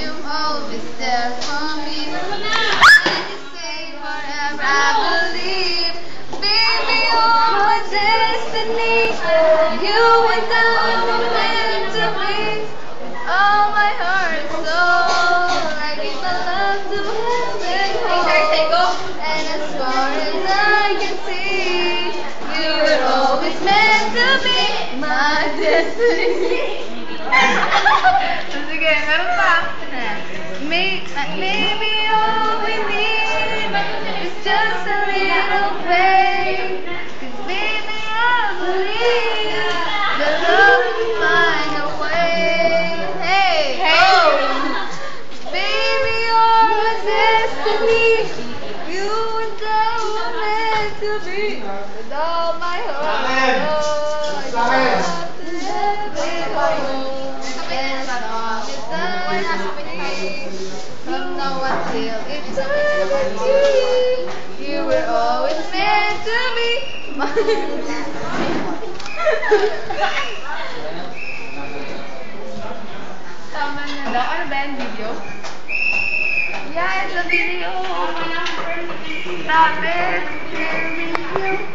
you're always there for me. And you say forever, I believe. Baby, you're my destiny. You and I were meant to be. Oh, my heart and soul, I give my love to heaven home. And as far as I can see, you were always meant to be my destiny. Sige, meron pa. Maybe all we need is just a little faith. 'Cause baby, I believe that love will find a way. Hey, oh, baby, you're my destiny. You and I were meant to be. With all my heart, oh, I want to have it home. And as long as I from now until eternity, you were always meant to be. Tama na daw. Ano ba yung video? Yeah, it's a video. Stop it. It's a video.